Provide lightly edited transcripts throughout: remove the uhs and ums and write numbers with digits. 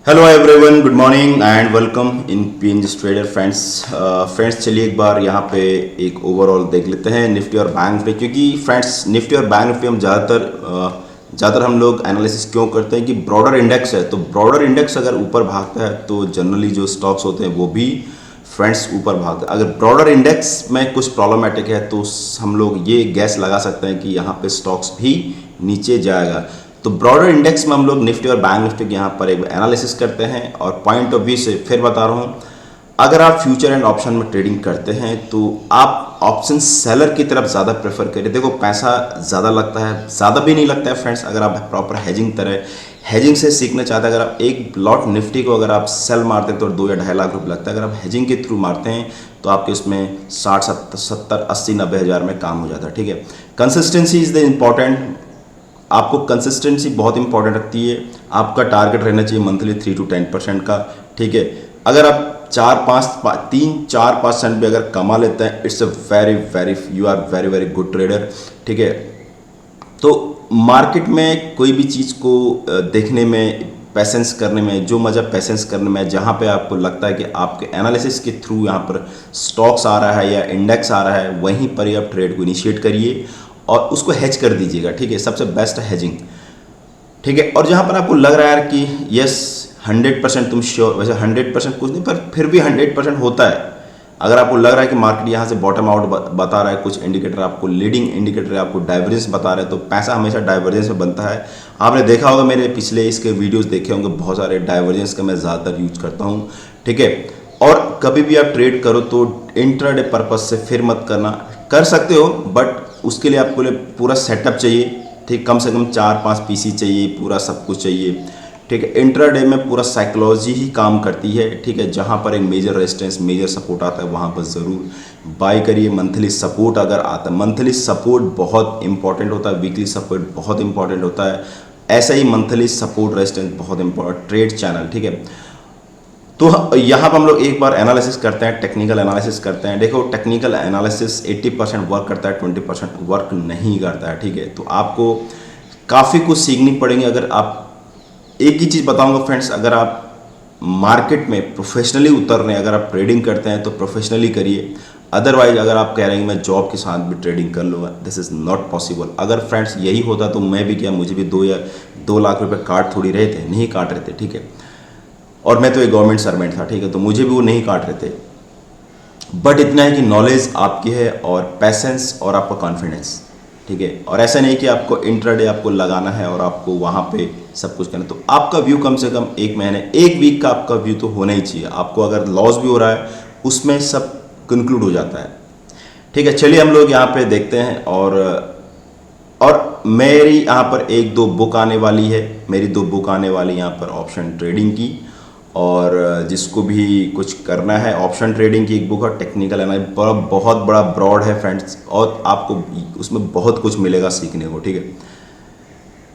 Hello everyone, good morning and welcome in PNG trader friends. चलिए एक बार यहाँ पे एक ओवरऑल देख लेते हैं निफ्टी और बैंक निफ्टी, क्योंकि फ्रेंड्स निफ्टी और बैंक निफ्टी हम ज़्यादातर हम लोग एनालिसिस क्यों करते हैं कि ब्रॉडर इंडेक्स है, तो ब्रॉडर इंडेक्स अगर ऊपर भागता है तो जनरली जो स्टॉक्स होते हैं वो भी फ्रेंड्स ऊपर भागते हैं। अगर ब्रॉडर इंडेक्स में कुछ प्रॉब्लमेटिक है तो हम लोग ये गैस लगा सकते हैं कि यहाँ पे स्टॉक्स भी नीचे जाएगा। तो ब्रॉडर इंडेक्स में हम लोग निफ्टी और बैंक निफ्टी के यहाँ पर एक एनालिसिस करते हैं और पॉइंट ऑफ व्यू से फिर बता रहा हूँ, अगर आप फ्यूचर एंड ऑप्शन में ट्रेडिंग करते हैं तो आप ऑप्शन सेलर की तरफ ज़्यादा प्रेफर करें। देखो पैसा ज़्यादा लगता है, ज़्यादा भी नहीं लगता है फ्रेंड्स, अगर आप प्रॉपर हैजिंग से सीखना चाहते हैं। अगर आप एक लॉट निफ्टी को अगर आप सेल मारते हैं तो 2 या 2.5 लाख रुपये लगता है। अगर आप हैजिंग के थ्रू मारते हैं तो आपके उसमें 60 70 80 90 हज़ार में काम हो जाता है। ठीक है, कंसिस्टेंसी इज़ द इम्पॉर्टेंट। आपको कंसिस्टेंसी बहुत इंपॉर्टेंट रखती है। आपका टारगेट रहना चाहिए मंथली 3 to 10% का। ठीक है, अगर आप 3-4% भी अगर कमा लेते हैं, it's a very you are very good trader. ठीक है, तो मार्केट में कोई भी चीज़ को देखने में, पैसेंस करने में, जो मज़ा पैसेंस करने में, जहाँ पे आपको लगता है कि आपके एनालिसिस के थ्रू यहाँ पर स्टॉक्स आ रहा है या इंडेक्स आ रहा है, वहीं पर ही आप ट्रेड को इनिशिएट करिए और उसको हेज कर दीजिएगा। ठीक है, सबसे बेस्ट है हेजिंग। ठीक है, और जहाँ पर आपको लग रहा है यार कि यस 100% तुम श्योर, वैसे 100% कुछ नहीं, पर फिर भी 100% होता है। अगर आपको लग रहा है कि मार्केट यहाँ से बॉटम आउट बता रहा है, कुछ इंडिकेटर आपको लीडिंग इंडिकेटर आपको डाइवर्जेंस बता रहे हैं, तो पैसा हमेशा डाइवर्जेंस में बनता है। आपने देखा होगा, मेरे पिछले इसके वीडियोस देखे होंगे, बहुत सारे डाइवर्जेंस का मैं ज़्यादातर यूज करता हूँ। ठीक है, और कभी भी आप ट्रेड करो तो इंट्राडे पर्पज से फिर मत करना। कर सकते हो बट उसके लिए आपको पूरा सेटअप चाहिए। ठीक, कम से कम 4-5 पीसी चाहिए, पूरा सब कुछ चाहिए। ठीक है, इंट्राडे में पूरा साइकोलॉजी ही काम करती है। ठीक है, जहाँ पर एक मेजर रेजिस्टेंस मेजर सपोर्ट आता है वहाँ पर ज़रूर बाय करिए। मंथली सपोर्ट अगर आता है, मंथली सपोर्ट बहुत इंपॉर्टेंट होता है, वीकली सपोर्ट बहुत इंपॉर्टेंट होता है, ऐसा ही मंथली सपोर्ट रेजिस्टेंस बहुत इंपॉर्टेंट ट्रेड चैनल। ठीक है, तो यहाँ पर हम लोग एक बार एनालिसिस करते हैं, टेक्निकल एनालिसिस करते हैं। देखो टेक्निकल एनालिसिस 80% वर्क करता है, 20% वर्क नहीं करता है। ठीक है, तो आपको काफ़ी कुछ सीखनी पड़ेगी। अगर आप, एक ही चीज़ बताऊंगा फ्रेंड्स, अगर आप मार्केट में प्रोफेशनली उतर रहे हैं, अगर आप ट्रेडिंग करते हैं तो प्रोफेशनली करिए। अदरवाइज अगर आप कह रहे हैं मैं जॉब के साथ भी ट्रेडिंग कर लूँगा, दिस इज़ नॉट पॉसिबल। अगर फ्रेंड्स यही होता तो मैं भी क्या, मुझे भी 2 लाख रुपये काट थोड़ी रहे थे, नहीं काट रहे थे। ठीक है, और मैं तो एक गवर्नमेंट सर्वेंट था। ठीक है, तो मुझे भी वो नहीं काट रहे थे। बट इतना है कि नॉलेज आपकी है और पैसेंस और आपका कॉन्फिडेंस। ठीक है, और ऐसा नहीं कि आपको इंट्राडे आपको लगाना है और आपको वहाँ पे सब कुछ करना। तो आपका व्यू कम से कम 1 महीने 1 वीक का आपका व्यू तो होना ही चाहिए। आपको अगर लॉस भी हो रहा है उसमें सब कंक्लूड हो जाता है। ठीक है, चलिए हम लोग यहाँ पे देखते हैं। और मेरी यहाँ पर 1-2 बुक आने वाली है, मेरी 2 बुक आने वाली यहाँ पर ऑप्शन ट्रेडिंग की, और जिसको भी कुछ करना है, ऑप्शन ट्रेडिंग की एक बुक है, टेक्निकल एनालिसिस, बहुत बड़ा ब्रॉड है फ्रेंड्स, और आपको उसमें बहुत कुछ मिलेगा सीखने को। ठीक है,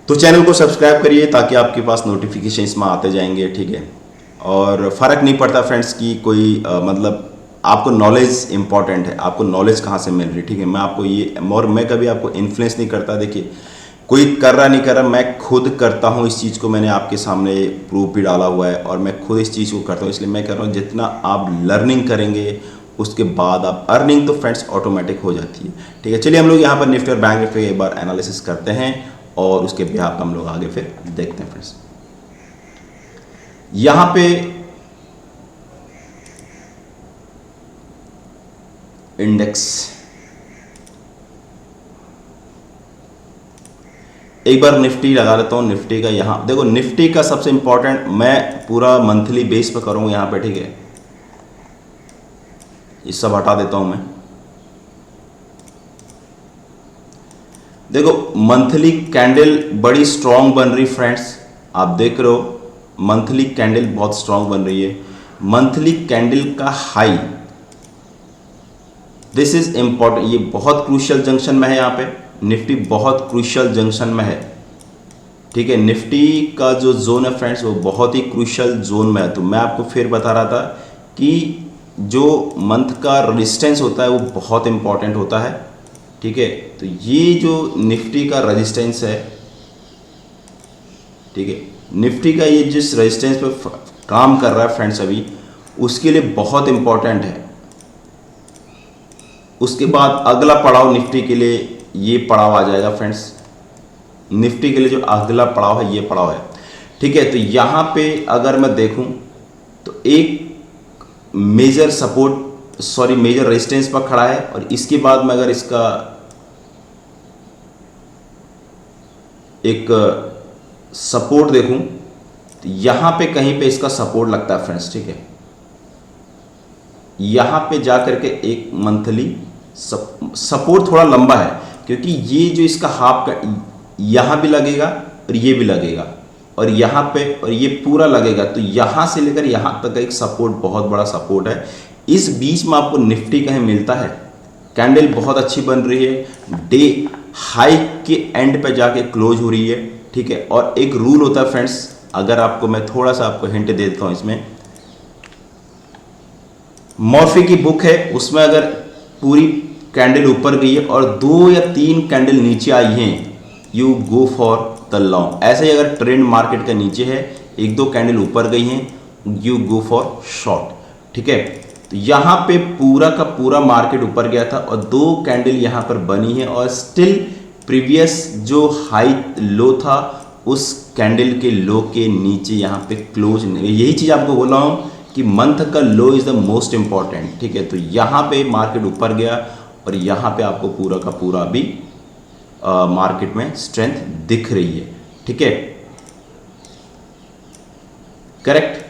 तो चैनल को सब्सक्राइब करिए ताकि आपके पास नोटिफिकेशन इसमें आते जाएंगे। ठीक है, और फ़र्क नहीं पड़ता फ्रेंड्स कि कोई मतलब आपको नॉलेज इंपॉर्टेंट है, आपको नॉलेज कहाँ से मिल रही है। ठीक है, मैं आपको ये, और मैं कभी आपको इन्फ्लुएंस नहीं करता। देखिए कोई कर रहा नहीं कर रहा, मैं खुद करता हूँ इस चीज़ को, मैंने आपके सामने प्रूफ भी डाला हुआ है और मैं खुद इस चीज़ को करता हूँ, इसलिए मैं कर रहा हूँ। जितना आप लर्निंग करेंगे उसके बाद आप अर्निंग तो फ्रेंड्स ऑटोमेटिक हो जाती है। ठीक है, चलिए हम लोग यहाँ पर निफ्टी और बैंक निफ्टी एक बार एनालिसिस करते हैं और उसके बिहाफ हम लोग आगे फिर देखते हैं फ्रेंड्स। यहाँ पे इंडेक्स, एक बार निफ्टी लगा लेता हूँ। निफ्टी का यहाँ देखो, निफ्टी का सबसे इंपॉर्टेंट मैं पूरा मंथली बेस पे करूँगा यहाँ पे। ठीक है, ये सब हटा देता हूँ मैं। देखो मंथली कैंडल बड़ी स्ट्रांग बन रही फ्रेंड्स, आप देख रहे हो मंथली कैंडल बहुत स्ट्रांग बन रही है। मंथली कैंडल का हाई, दिस इज इंपॉर्टेंट, ये बहुत क्रूशियल जंक्शन में है। यहाँ पे निफ्टी बहुत क्रूशियल जंक्शन में है। ठीक है, निफ्टी का जो जोन है फ्रेंड्स वो बहुत ही क्रूशियल जोन में है। तो मैं आपको फिर बता रहा था कि जो मंथ का रेजिस्टेंस होता है वो बहुत इंपॉर्टेंट होता है। ठीक है, तो ये जो निफ्टी का रेजिस्टेंस है, ठीक है, निफ्टी का ये जिस रेजिस्टेंस पे काम कर रहा है फ्रेंड्स अभी, उसके लिए बहुत इंपॉर्टेंट है। उसके बाद अगला पड़ाव निफ्टी के लिए ये पड़ाव आ जाएगा फ्रेंड्स। निफ्टी के लिए जो अगला पड़ाव है ये पड़ाव है, ठीक है। तो यहाँ पे अगर मैं देखूं तो एक major support, sorry major resistance पर खड़ा है, और इसके बाद मैं अगर इसका एक सपोर्ट देखूं तो यहां पे कहीं पे इसका सपोर्ट लगता है फ्रेंड्स, ठीक है। यहां पे जाकर के एक मंथली सपोर्ट थोड़ा लंबा है, क्योंकि ये जो इसका हाफ का यहां भी लगेगा और ये भी लगेगा और यहां पे और ये पूरा लगेगा, तो यहां से लेकर यहां तक एक सपोर्ट, बहुत बड़ा सपोर्ट है। इस बीच में आपको निफ्टी कहीं मिलता है, कैंडल बहुत अच्छी बन रही है, डे हाई के एंड पे जाके क्लोज हो रही है, ठीक है। और एक रूल होता है फ्रेंड्स, अगर आपको मैं थोड़ा सा आपको हिंट दे देता हूं, इसमें मॉर्फी की बुक है, उसमें अगर पूरी कैंडल ऊपर गई है और 2 या 3 कैंडल नीचे आई हैं, you go for the long. ऐसे ही अगर ट्रेंड मार्केट का नीचे है, 1-2 कैंडल ऊपर गई हैं, यू गो फॉर शॉर्ट, ठीक है। तो यहाँ पे पूरा का पूरा मार्केट ऊपर गया था और 2 कैंडल यहाँ पर बनी है और स्टिल प्रीवियस जो हाई लो था उस कैंडल के लो के नीचे यहाँ पे क्लोज नहीं। यही चीज़ आपको बोल रहा हूँ कि मंथ का लो इज़ द मोस्ट इंपॉर्टेंट, ठीक है। तो यहाँ पे मार्केट ऊपर गया और यहाँ पे आपको पूरा का पूरा अभी मार्केट में स्ट्रेंथ दिख रही है, ठीक है, करेक्ट।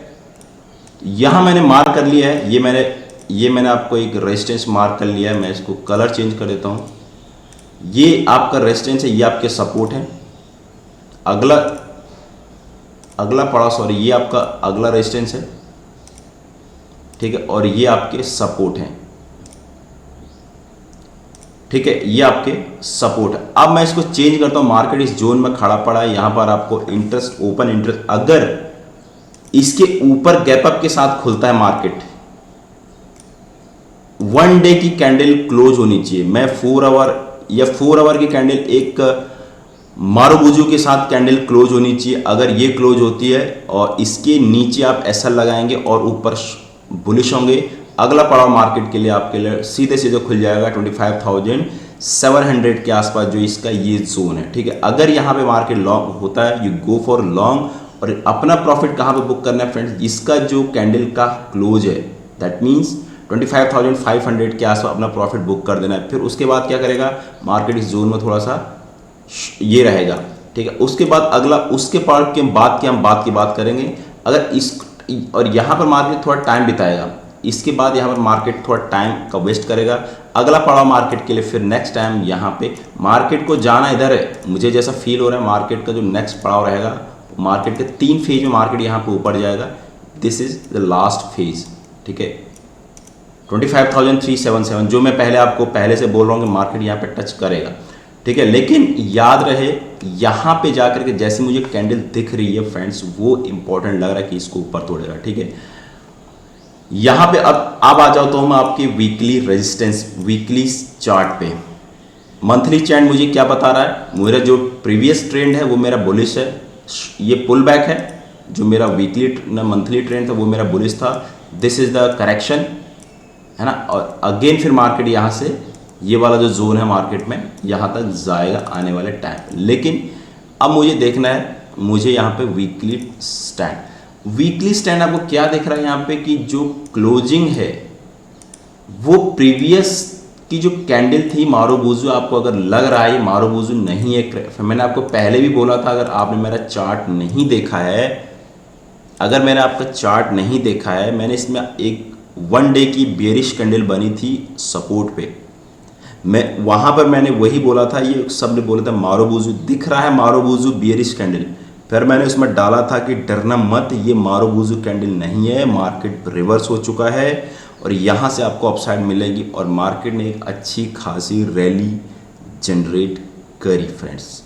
यहां मैंने मार्क कर लिया है, ये मैंने आपको एक रेजिस्टेंस मार्क कर लिया है। मैं इसको कलर चेंज कर देता हूं। ये आपका रेजिस्टेंस है, ये आपके सपोर्ट है। अगला पड़ा, सॉरी, ये आपका अगला रेजिस्टेंस है, ठीक है, और ये आपके सपोर्ट हैं, ठीक है, ये आपके सपोर्ट है। अब मैं इसको चेंज करता हूं, मार्केट इस जोन में खड़ा पड़ा है, यहां पर आपको इंटरेस्ट, ओपन इंटरेस्ट, अगर इसके ऊपर गैप अप के साथ खुलता है मार्केट, 1 डे की कैंडल क्लोज होनी चाहिए। मैं 4 आवर या 4 आवर की कैंडल, एक मारुबुजू के साथ कैंडल क्लोज होनी चाहिए। अगर ये क्लोज होती है और इसके नीचे आप एसएल लगाएंगे और ऊपर बुलिश होंगे, अगला पड़ाव मार्केट के लिए आपके लिए सीधे सीधे खुल जाएगा 25,700 के आसपास, जो इसका ये जोन है, ठीक है। अगर यहाँ पे मार्केट लॉन्ग होता है, यू गो फॉर लॉन्ग, और अपना प्रॉफिट कहाँ पे बुक करना है फ्रेंड्स, इसका जो कैंडल का क्लोज है, दैट मीन्स 25,500 के आसपास अपना प्रॉफिट बुक कर देना है। फिर उसके बाद क्या करेगा, मार्केट इस जोन में थोड़ा सा ये रहेगा, ठीक है। उसके बाद अगला, उसके पार्ट के बाद की हम बात करेंगे। अगर इस और यहाँ पर मार्केट थोड़ा टाइम बिताएगा, इसके बाद यहाँ पर मार्केट थोड़ा टाइम का वेस्ट करेगा। अगला पड़ाव मार्केट के लिए फिर नेक्स्ट टाइम यहाँ पे मार्केट को जाना इधर है, मुझे जैसा फील हो रहा है मार्केट का जो नेक्स्ट पड़ाव रहेगा, मार्केट के 3 फेज में मार्केट यहाँ पे ऊपर जाएगा। This is the last phase, ठीक है, 25,377, जो मैं पहले आपको पहले से बोल रहा हूँ कि मार्केट यहाँ पे टच करेगा, ठीक है। लेकिन याद रहे, यहाँ पे जाकर के जैसे मुझे कैंडल दिख रही है फ्रेंड्स, वो इंपॉर्टेंट लग रहा है कि इसको ऊपर तोड़ेगा, ठीक है। यहाँ पे अब आ जाओ तो मैं आपके वीकली रेजिस्टेंस, वीकली चार्ट पे। मंथली चार्ट मुझे क्या बता रहा है, मेरा जो प्रीवियस ट्रेंड है वो मेरा बुलिश है, ये पुल बैक है। जो मेरा वीकली मंथली ट्रेंड था वो मेरा बुलिश था, दिस इज द करेक्शन, है ना। और अगेन फिर मार्केट यहाँ से ये वाला जो जोन है मार्केट में यहाँ तक जाएगा आने वाले टाइम। लेकिन अब मुझे देखना है, मुझे यहाँ पे वीकली स्टैंड आपको क्या दिख रहा है यहाँ पे, कि जो क्लोजिंग है वो प्रीवियस की जो कैंडल थी मारुबुजू, आपको अगर लग रहा है ये मारुबुजू नहीं है, मैंने आपको पहले भी बोला था, अगर आपने मेरा चार्ट नहीं देखा है, अगर मैंने आपका चार्ट नहीं देखा है, मैंने इसमें एक 1 डे की बेरिश कैंडल बनी थी सपोर्ट पे, मैं वहां पर मैंने वही बोला था, ये सब ने बोला था मारुबुजू दिख रहा है, मारुबुजू बेरिश कैंडल। फिर मैंने उसमें डाला था कि डरना मत, ये मारुबुजू कैंडल नहीं है, मार्केट रिवर्स हो चुका है और यहाँ से आपको अपसाइड मिलेगी। और मार्केट ने एक अच्छी खासी रैली जनरेट करी फ्रेंड्स।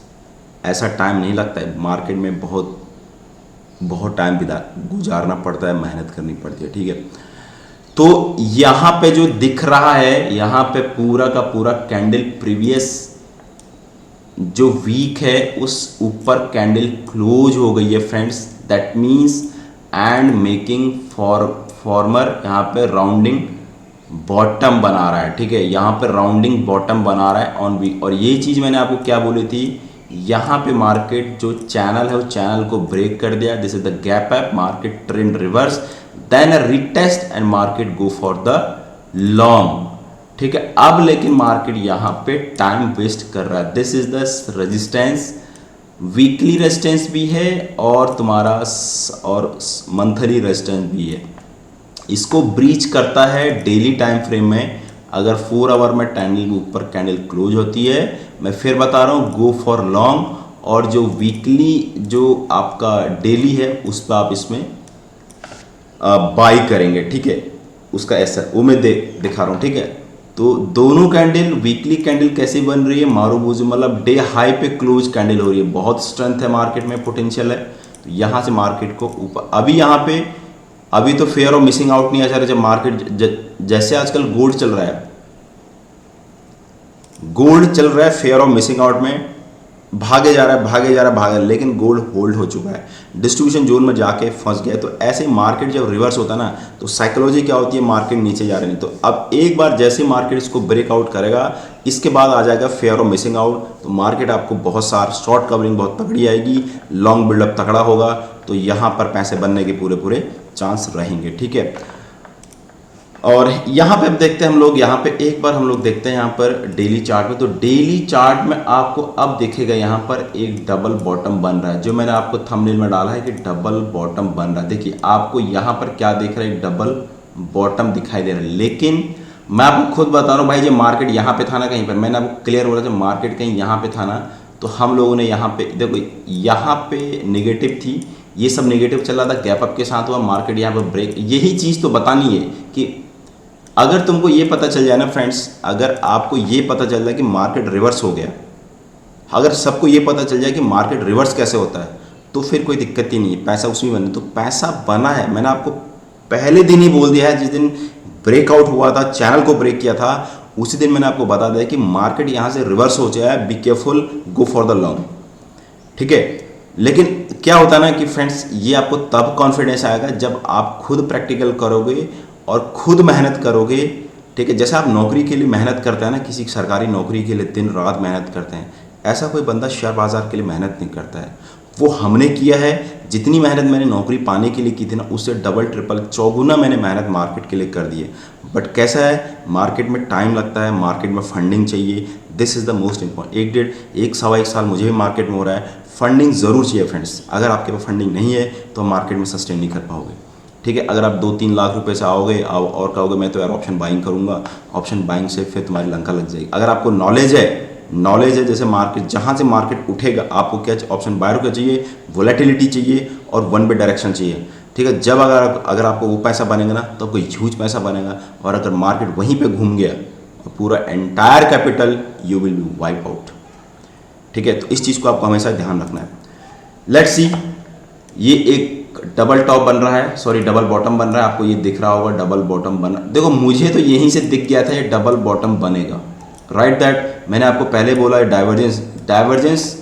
ऐसा टाइम नहीं लगता है, मार्केट में बहुत टाइम गुजारना पड़ता है, मेहनत करनी पड़ती है, ठीक है। तो यहाँ पे जो दिख रहा है, यहाँ पे पूरा का पूरा कैंडल प्रीवियस जो वीक है उस ऊपर कैंडल क्लोज हो गई है friends, that means and making farmer यहाँ पे राउंडिंग बॉटम बना रहा है। ठीक है, यहाँ पे राउंडिंग बॉटम बना रहा है ऑन वीक। और ये चीज़ मैंने आपको क्या बोली थी, यहाँ पे मार्केट जो चैनल है वो चैनल को ब्रेक कर दिया, this is the gap up, market trend reverse, then a retest and market go for the long. ठीक है, अब लेकिन मार्केट यहाँ पे टाइम वेस्ट कर रहा है। This is the resistance, weekly resistance भी है और तुम्हारा और मंथली रेजिस्टेंस भी है। इसको ब्रीच करता है डेली टाइम फ्रेम में। अगर 4 आवर में कैंडल के ऊपर कैंडल क्लोज होती है, मैं फिर बता रहा हूँ, गो फॉर लॉन्ग। और जो वीकली जो आपका डेली है उस पर आप इसमें बाई करेंगे। ठीक है, उसका ऐसा वो मैं दिखा रहा हूँ। ठीक है, तो दोनों कैंडल, वीकली कैंडल कैसी बन रही है, मारूबूजू मतलब डे हाई पे क्लोज कैंडल हो रही है। बहुत स्ट्रेंथ है मार्केट में, पोटेंशियल है। तो यहाँ से मार्केट को ऊपर, अभी यहाँ पे अभी तो फेयर और मिसिंग आउट नहीं आ जा रहा। जब मार्केट जैसे आजकल गोल्ड चल रहा है, गोल्ड चल रहा है फेयर और मिसिंग आउट में, भागे जा रहा है, लेकिन गोल्ड होल्ड हो चुका है, डिस्ट्रीब्यूशन जोन में जाके फंस गया है। तो ऐसे मार्केट जब रिवर्स होता है ना, तो साइकोलॉजी क्या होती है, मार्केट नीचे जा रही है। तो अब एक बार जैसे मार्केट इसको ब्रेकआउट करेगा, इसके बाद आ जाएगा फेयर और मिसिंग आउट। तो मार्केट आपको बहुत सारा शॉर्ट कवरिंग बहुत तगड़ी आएगी, लॉन्ग बिल्डअप तगड़ा होगा। तो यहाँ पर पैसे बनने के पूरे चांस रहेंगे। ठीक है, और यहाँ पे अब देखते हैं हम लोग, यहाँ पे एक बार हम लोग देखते हैं यहाँ पर डेली चार्ट में। तो डेली चार्ट में आपको अब दिखेगा यहाँ पर एक डबल बॉटम बन रहा है, जो मैंने आपको थंबनेल में डाला है कि डबल बॉटम बन रहा है। देखिए आपको यहाँ पर क्या दिख रहा है, एक डबल बॉटम दिखाई दे रहा है। लेकिन मैं आपको खुद बता रहा हूँ भाई, जब मार्केट यहाँ पे था ना, कहीं पर मैंने आपको क्लियर बोला, जब मार्केट कहीं यहाँ पे था ना, तो हम लोगों ने यहाँ पे देखो, यहाँ पे नेगेटिव थी, ये सब नेगेटिव चल रहा था, गैप अप के साथ हुआ, मार्केट यहाँ पर ब्रेक। यही चीज़ तो बतानी है कि अगर तुमको ये पता चल जाए ना फ्रेंड्स, अगर आपको ये पता चल जाए कि मार्केट रिवर्स हो गया, अगर सबको ये पता चल जाए कि मार्केट रिवर्स कैसे होता है, तो फिर कोई दिक्कत ही नहीं है, पैसा उसमें बने। तो पैसा बना है, मैंने आपको पहले दिन ही बोल दिया है, जिस दिन ब्रेकआउट हुआ था, चैनल को ब्रेक किया था, उसी दिन मैंने आपको बता दिया कि मार्केट यहाँ से रिवर्स हो जाए, be careful, go for the long. ठीक है, लेकिन क्या होता है ना कि फ्रेंड्स, ये आपको तब कॉन्फिडेंस आएगा जब आप खुद प्रैक्टिकल करोगे और खुद मेहनत करोगे। ठीक है, जैसे आप नौकरी के लिए मेहनत करते हैं ना, किसी सरकारी नौकरी के लिए दिन रात मेहनत करते हैं, ऐसा कोई बंदा शेयर बाजार के लिए मेहनत नहीं करता है। वो हमने किया है, जितनी मेहनत मैंने नौकरी पाने के लिए की थी ना, उससे डबल ट्रिपल चौगुना मैंने मेहनत मार्केट के लिए कर दी है। बट कैसा है, मार्केट में टाइम लगता है, मार्केट में फंडिंग चाहिए, this is the most important. एक सवा एक साल मुझे भी मार्केट में हो रहा है, फंडिंग ज़रूर चाहिए फ्रेंड्स। अगर आपके पास फंडिंग नहीं है तो मार्केट में सस्टेन नहीं कर पाओगे। ठीक है, अगर आप 2-3 लाख रुपए से आओगे और कहोगे मैं तो यार ऑप्शन बाइंग करूंगा, ऑप्शन बाइंग से फिर तुम्हारी लंका लग जाएगी। अगर आपको नॉलेज है जैसे मार्केट, जहाँ से मार्केट उठेगा, आपको क्या ऑप्शन बायर को चाहिए, वोलेटिलिटी चाहिए और वन वे डायरेक्शन चाहिए। ठीक है, जब अगर आपको वो पैसा बनेगा ना, तो कोई ह्यूज पैसा बनेगा। और अगर मार्केट वहीं पे घूम गया तो पूरा entire capital you will be wipe out. ठीक है, तो इस चीज़ को आपको हमेशा ध्यान रखना है। लेट्स सी, ये एक डबल टॉप बन रहा है, सॉरी डबल बॉटम बन रहा है, आपको ये दिख रहा होगा डबल बॉटम बना। देखो मुझे तो यहीं से दिख गया था ये डबल बॉटम बनेगा, राइट दैट। मैंने आपको पहले बोला डाइवर्जेंस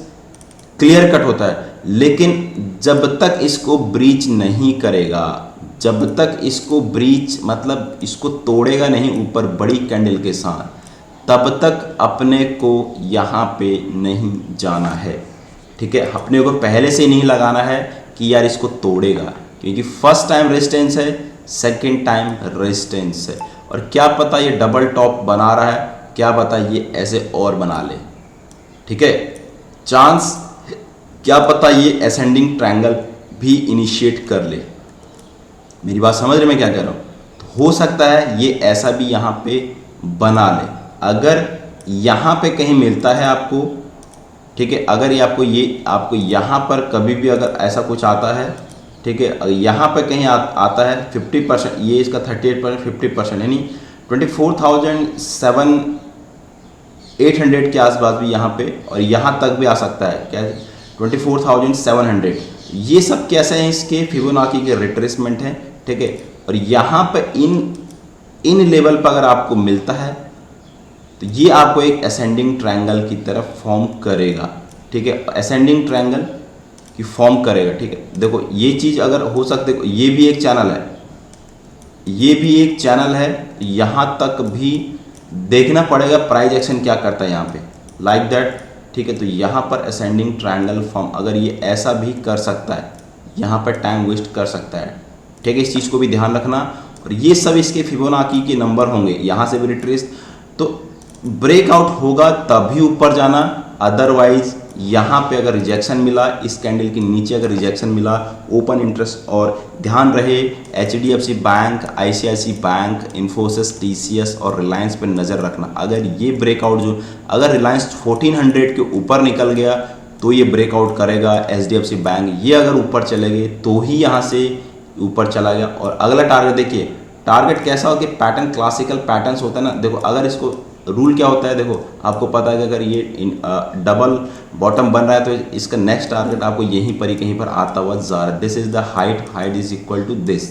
क्लियर कट होता है, लेकिन जब तक इसको ब्रीच नहीं करेगा, जब तक इसको ब्रीच मतलब इसको तोड़ेगा नहीं ऊपर बड़ी कैंडल के साथ, तब तक अपने को यहाँ पे नहीं जाना है। ठीक है, अपने को पहले से नहीं लगाना है कि यार इसको तोड़ेगा, क्योंकि फर्स्ट टाइम रेजिस्टेंस है, सेकंड टाइम रेजिस्टेंस है। और क्या पता ये डबल टॉप बना रहा है, क्या पता ये ऐसे और बना ले। ठीक है, चांस, क्या पता ये असेंडिंग ट्रायंगल भी इनिशिएट कर ले। मेरी बात समझ रहे मैं क्या कह रहा हूँ? तो हो सकता है ये ऐसा भी यहाँ पे बना ले। अगर यहाँ पे कहीं मिलता है आपको, ठीक है, अगर ये आपको यहाँ पर कभी भी अगर ऐसा कुछ आता है, ठीक है, यहाँ पर कहीं आता है 50%, ये इसका 38%, 50% यानी 24,800 के आसपास भी यहाँ पे, और यहाँ तक भी आ सकता है क्या, 24,700। ये सब कैसे हैं, इसके फिबोनाची के रिट्रेसमेंट हैं। ठीक है, और यहाँ पे इन लेवल पर अगर आपको मिलता है, तो ये आपको एक असेंडिंग ट्रायंगल की तरफ फॉर्म करेगा, ठीक है, असेंडिंग ट्रायंगल की फॉर्म करेगा, ठीक है। देखो ये चीज़ अगर हो सकते, ये भी एक चैनल है, ये भी एक चैनल है, यहाँ तक भी देखना पड़ेगा प्राइस एक्शन क्या करता है यहाँ पे, लाइक दैट, ठीक है। तो यहाँ पर असेंडिंग ट्रायंगल फॉर्म अगर ये ऐसा भी कर सकता है, यहाँ पर टाइम वेस्ट कर सकता है, ठीक है, इस चीज़ को भी ध्यान रखना। और ये सब इसके फिबोनाची के नंबर होंगे, यहाँ से भी रिट्रेस, तो ब्रेकआउट होगा तभी ऊपर जाना, अदरवाइज यहाँ पे अगर रिजेक्शन मिला, इस कैंडल के नीचे अगर रिजेक्शन मिला, ओपन इंटरेस्ट, और ध्यान रहे HDFC bank, ICICI bank, Infosys, TCS और रिलायंस पे नज़र रखना। अगर ये ब्रेकआउट जो, अगर रिलायंस 1400 के ऊपर निकल गया तो ये ब्रेकआउट करेगा, HDFC बैंक ये अगर ऊपर चले गए तो ही यहाँ से ऊपर चला गया। और अगला टारगेट देखिए, टारगेट कैसा हो कि पैटर्न, क्लासिकल पैटर्न्स होता है ना, देखो अगर इसको रूल क्या होता है, देखो आपको पता है कि अगर ये डबल बॉटम बन रहा है तो इसका नेक्स्ट टारगेट आपको यहीं पर ही कहीं पर आता हुआ जा रहा है, this is the height, height is equal to this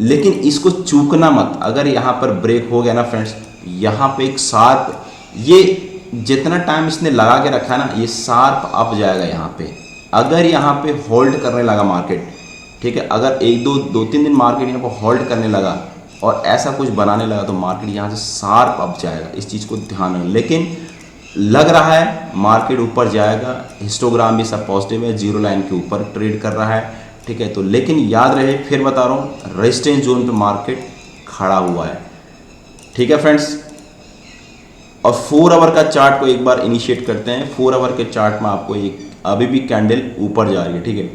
लेकिन इसको चूकना मत। अगर यहाँ पर ब्रेक हो गया ना फ्रेंड्स, यहाँ पे एक शार्प, ये जितना टाइम इसने लगा के रखा है ना, ये शार्प अप जाएगा यहाँ पे। अगर यहाँ पे होल्ड करने लगा मार्केट, ठीक है, अगर एक दो तीन दिन मार्केट यहाँ पर होल्ड करने लगा और ऐसा कुछ बनाने लगा तो मार्केट यहाँ से शार्प अप जाएगा, इस चीज़ को ध्यान रखें। लेकिन लग रहा है मार्केट ऊपर जाएगा, हिस्टोग्राम भी सब पॉजिटिव है, जीरो लाइन के ऊपर ट्रेड कर रहा है, ठीक है। तो लेकिन याद रहे, फिर बता रहा हूँ, रेजिस्टेंस जोन पे मार्केट खड़ा हुआ है, ठीक है फ्रेंड्स। और 4 आवर का चार्ट को एक बार इनिशिएट करते हैं। 4 आवर के चार्ट में आपको एक अभी भी कैंडल ऊपर जा रही है, ठीक है।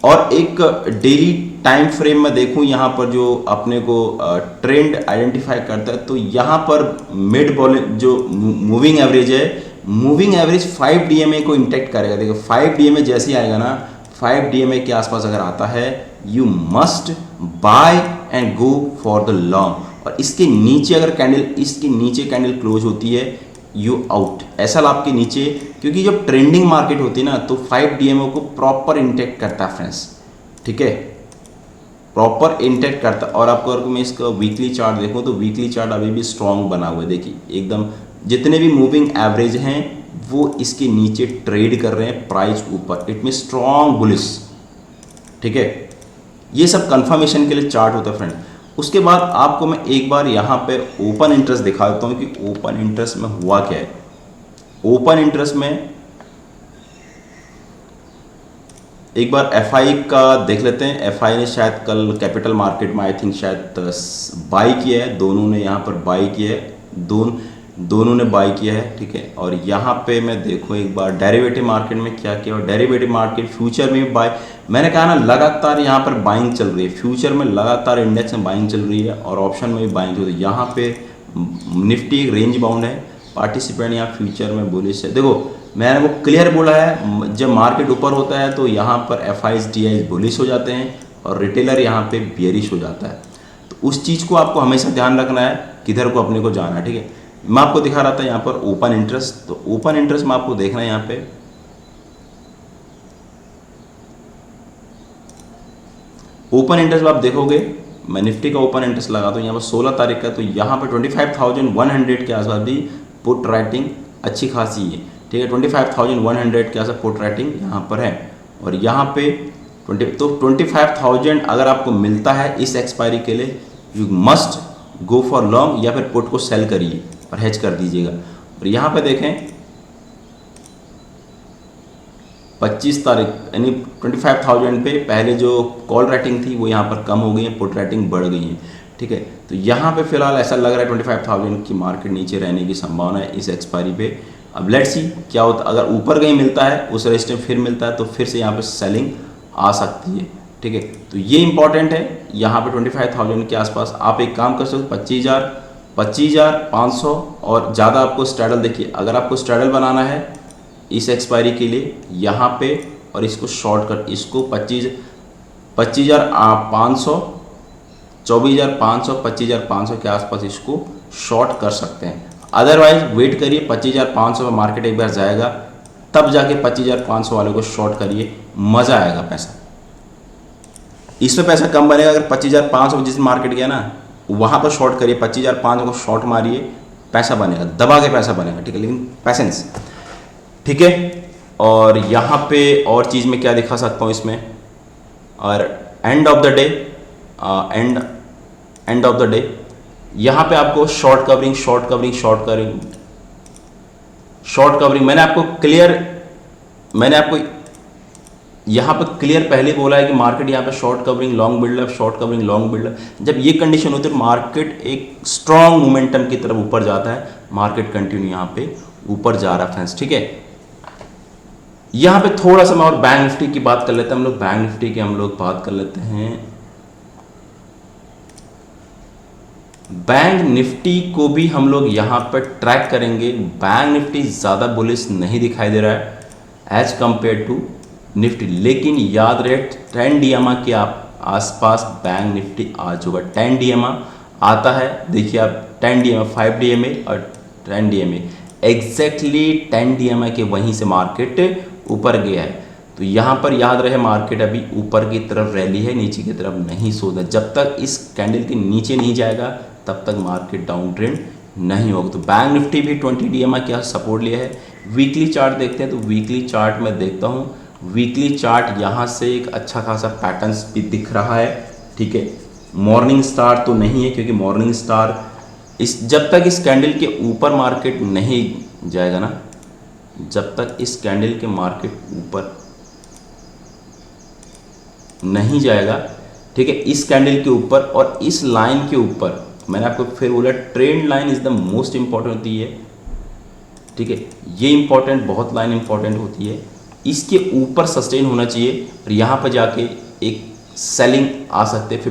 और एक डेली टाइम फ्रेम में देखूं, यहाँ पर जो अपने को ट्रेंड आइडेंटिफाई करता है, तो यहाँ पर मिड वॉल्यूम जो मूविंग एवरेज है, मूविंग एवरेज 5 DMA को इंटेक्ट करेगा। देखो 5 DMA जैसे ही आएगा ना, 5 DMA के आसपास अगर आता है, you must buy and go for the long. और इसके नीचे अगर कैंडल, इसके नीचे कैंडल क्लोज होती है, यू आउट, ऐसा लाभ के नीचे, क्योंकि जब ट्रेंडिंग मार्केट होती है ना तो 5 DMA को प्रॉपर इंटेक्ट करता है फ्रेंड्स, ठीक है, प्रॉपर इंटेक्ट करता। और आपको अगर मैं इसका वीकली चार्ट देखूं तो वीकली चार्ट अभी भी स्ट्रॉन्ग बना हुआ है, देखिए एकदम, जितने भी मूविंग एवरेज हैं वो इसके नीचे ट्रेड कर रहे हैं, प्राइस ऊपर, इट मीन स्ट्रॉन्ग बुलिश, ठीक है। ये सब कंफर्मेशन के लिए चार्ट होता है फ्रेंड। उसके बाद आपको मैं एक बार यहाँ पे ओपन इंटरेस्ट दिखा देता हूँ कि ओपन इंटरेस्ट में हुआ क्या है। ओपन इंटरेस्ट में एक बार FI का देख लेते हैं। FI ने शायद कल कैपिटल मार्केट में आई थिंक शायद बाई किया है, दोनों ने यहाँ पर बाई किया है, दोनों ने बाई किया है, ठीक है। और यहाँ पे मैं देखूँ एक बार डेरिवेटिव मार्केट में क्या किया, और डेरिवेटिव मार्केट फ्यूचर में बाई, मैंने कहा ना लगातार यहाँ पर बाइंग चल रही है, फ्यूचर में लगातार इंडेक्स में बाइंग चल रही है और ऑप्शन में भी बाइंग हो रही है। यहाँ पे निफ्टी एक रेंज बाउंड है, पार्टिसिपेंट यहाँ फ्यूचर में बुलिश है। देखो मैंने वो क्लियर बोला है, जब मार्केट ऊपर होता है तो यहाँ पर FIs DIs बुलिश हो जाते हैं और रिटेलर यहाँ पे बियरिश हो जाता है। तो उस चीज़ को आपको हमेशा ध्यान रखना है, किधर को अपने को जाना है, ठीक है। मैं आपको दिखा रहा था यहाँ पर ओपन इंटरेस्ट, तो ओपन इंटरेस्ट में आपको देखना है यहाँ पे ओपन इंटरेस्ट आप देखोगे, मैं निफ्टी का ओपन इंटरेस्ट लगा तो यहाँ पर 16 तारीख का, तो यहाँ पर 25,100 के आसपास भी पुट राइटिंग अच्छी खासी है, ठीक है। 25,100 के आसपास पुट राइटिंग यहाँ पर है। और यहाँ पे 25,000 अगर आपको मिलता है इस एक्सपायरी के लिए, you must go for long या फिर पुट को सेल करिए और हेज कर दीजिएगा। और यहाँ पे देखें 25 तारीख यानी 25,000 पे पहले जो कॉल राइटिंग थी वो यहाँ पर कम हो गई है, पुट राइटिंग बढ़ गई है, ठीक है। तो यहाँ पे फिलहाल ऐसा लग रहा है 25,000 की मार्केट नीचे रहने की संभावना है इस एक्सपायरी पे। अब लेट्स सी क्या होता, अगर ऊपर कहीं मिलता है उस रेस्ट में फिर मिलता है तो फिर से यहाँ पे सेलिंग आ सकती है, ठीक है। तो ये इंपॉर्टेंट है, यहाँ पे 25,000 के आसपास आप एक काम कर सकते हो, 25,500 और ज़्यादा आपको स्ट्रैडल, देखिए अगर आपको स्ट्रैडल बनाना है इस एक्सपायरी के लिए यहाँ पे और इसको शॉर्टकट, इसको 25,500, 24,500, 25,500 के आसपास इसको शॉर्ट कर सकते हैं। अदरवाइज वेट करिए, 25,500 में मार्केट एक बार जाएगा तब जाके 25,500 वाले को शॉर्ट करिए, मज़ा आएगा पैसा। इसमें पैसा कम बनेगा अगर 25,500 जिस मार्केट गया ना वहाँ पर शॉर्ट करिए, 25,500 को शॉर्ट मारिए पैसा बनेगा, दबा के पैसा बनेगा, ठीक है, लेकिन पैसेंस, ठीक है। और यहाँ पे और चीज़ में क्या दिखा सकता हूँ इसमें, और end of the day, end of the day यहाँ पे आपको short covering, short covering, short covering, short covering, मैंने आपको यहाँ पर क्लियर पहले बोला है कि मार्केट यहाँ पे short covering long buildup, short covering long buildup. जब ये कंडीशन होती है मार्केट एक स्ट्रॉन्ग मोमेंटम की तरफ ऊपर जाता है, मार्केट कंटिन्यू यहाँ पे ऊपर जा रहा है फ्रेंड्स, ठीक है। यहाँ पे थोड़ा सा मैं और बैंक निफ्टी की बात कर लेते हैं हम लोग, बैंक निफ्टी की हम लोग बात कर लेते हैं। बैंक निफ्टी को भी हम लोग यहाँ पर ट्रैक करेंगे। बैंक निफ्टी ज़्यादा बुलिश नहीं दिखाई दे रहा है एज कंपेयर टू निफ्टी, लेकिन याद रहे 10 DMA के आसपास बैंक निफ्टी आ चुका। 10 DMA आता है, देखिए आप 10 DMA, 5 DMA और 10 DMA, एग्जैक्टली 10 DMA के वहीं से मार्केट ऊपर गया है। तो यहाँ पर याद रहे मार्केट अभी ऊपर की तरफ रैली है, नीचे की तरफ नहीं सोता। जब तक इस कैंडल के नीचे नहीं जाएगा तब तक मार्केट डाउन ट्रेंड नहीं होगा। तो बैंक निफ्टी भी 20 DMA क्या सपोर्ट लिया है। वीकली चार्ट देखते हैं, तो वीकली चार्ट में देखता हूँ, वीकली चार्ट यहाँ से एक अच्छा खासा पैटर्न्स भी दिख रहा है, ठीक है। मॉर्निंग स्टार तो नहीं है, क्योंकि मॉर्निंग स्टार जब तक इस कैंडल के ऊपर मार्केट नहीं जाएगा ना, जब तक इस कैंडल के मार्केट ऊपर नहीं जाएगा, ठीक है, इस कैंडल के ऊपर और इस लाइन के ऊपर, मैंने आपको फिर बोला trend line is the most important होती है, ठीक है, ये इंपॉर्टेंट, बहुत लाइन इंपॉर्टेंट होती है। इसके ऊपर सस्टेन होना चाहिए और यहाँ पर जाके एक सेलिंग आ सकते हैं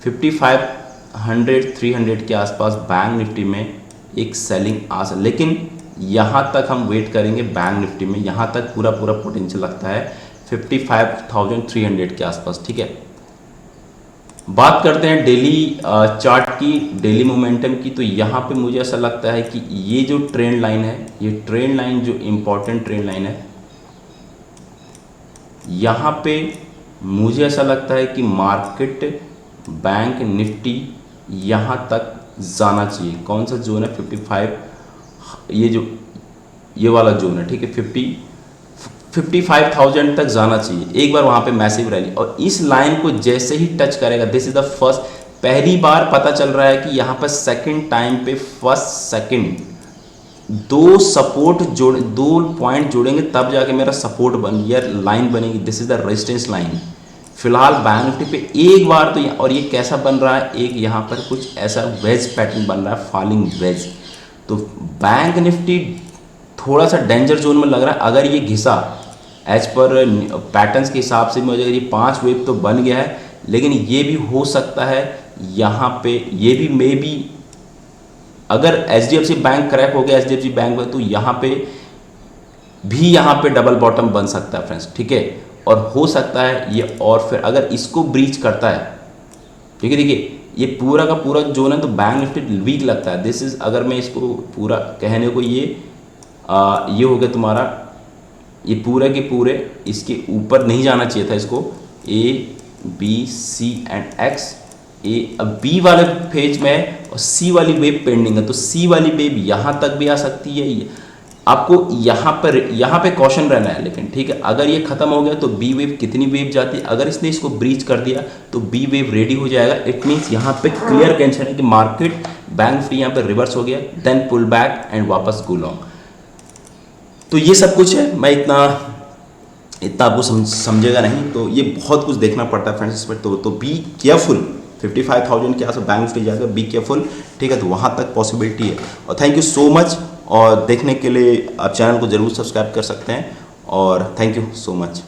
5500 300 के आसपास बैंक निफ्टी में एक सेलिंग आ सकती, लेकिन यहाँ तक हम वेट करेंगे। बैंक निफ्टी में यहाँ तक पूरा पोटेंशियल लगता है 55,300 के आसपास, ठीक है। बात करते हैं डेली चार्ट की, डेली मोमेंटम की। तो यहाँ पे मुझे ऐसा लगता है कि ये जो ट्रेंड लाइन है, ये ट्रेंड लाइन जो इम्पोर्टेंट ट्रेंड लाइन है, यहाँ पे मुझे ऐसा लगता है कि मार्केट बैंक निफ्टी यहाँ तक जाना चाहिए। कौन सा जोन है, 55, ये वाला जोन है, ठीक है, 55,000 तक जाना चाहिए। एक बार वहाँ पे मैसिव रैली, और इस लाइन को जैसे ही टच करेगा, दिस इज द फर्स्ट, पहली बार पता चल रहा है कि यहाँ पर सेकंड टाइम पे फर्स्ट सेकंड दो सपोर्ट दो पॉइंट जोड़ेंगे तब जाके मेरा सपोर्ट लाइन बनेगी। This is the resistance line. फिलहाल बैंक निफ्टी पे एक बार तो और ये कैसा बन रहा है, एक यहाँ पर कुछ ऐसा वेज पैटर्न बन रहा है, फॉलिंग वेज। तो बैंक निफ्टी थोड़ा सा डेंजर जोन में लग रहा है। अगर ये घिसा एज पर पैटर्न्स के हिसाब से मुझे, ये 5 वेव तो बन गया है, लेकिन ये भी हो सकता है यहाँ पे, ये भी मे बी, अगर HDFC बैंक क्रैक हो गया, HDFC बैंक में, तो यहाँ पे डबल बॉटम बन सकता है फ्रेंड्स, ठीक है। और हो सकता है ये, और फिर अगर इसको ब्रीच करता है, ठीक है, देखिए ये पूरा का पूरा जोन है, तो बैंक निफ्टी वीक लगता है। दिस इज, अगर मैं इसको पूरा कहने को, ये हो गया तुम्हारा, ये पूरे के पूरे इसके ऊपर नहीं जाना चाहिए था इसको, A, B, C and X। अब B वाले फेज में है और C वाली वेव पेंडिंग है, तो C वाली वेव यहाँ तक भी आ सकती है। आपको यहाँ पे कॉशन रहना है, लेकिन ठीक है, अगर ये खत्म हो गया तो B वेव कितनी वेव जाती है, अगर इसने इसको ब्रीच कर दिया तो B वेव रेडी हो जाएगा। इट मीन्स यहाँ पे क्लियर कैंशन है कि मार्केट बैंक निफ्टी यहाँ पे रिवर्स हो गया, देन पुल बैक एंड वापस गो लॉन्ग। तो ये सब कुछ है, मैं इतना आपको समझेगा नहीं, तो ये बहुत कुछ देखना पड़ता है फ्रेंड्स इस पर। तो बी केयरफुल, 55,000 के आसपास बैंक निफ्टी जाकर बी केयरफुल, ठीक है। तो वहाँ तक पॉसिबिलिटी है। और थैंक यू सो मच, और देखने के लिए आप चैनल को ज़रूर सब्सक्राइब कर सकते हैं, और थैंक यू सो मच।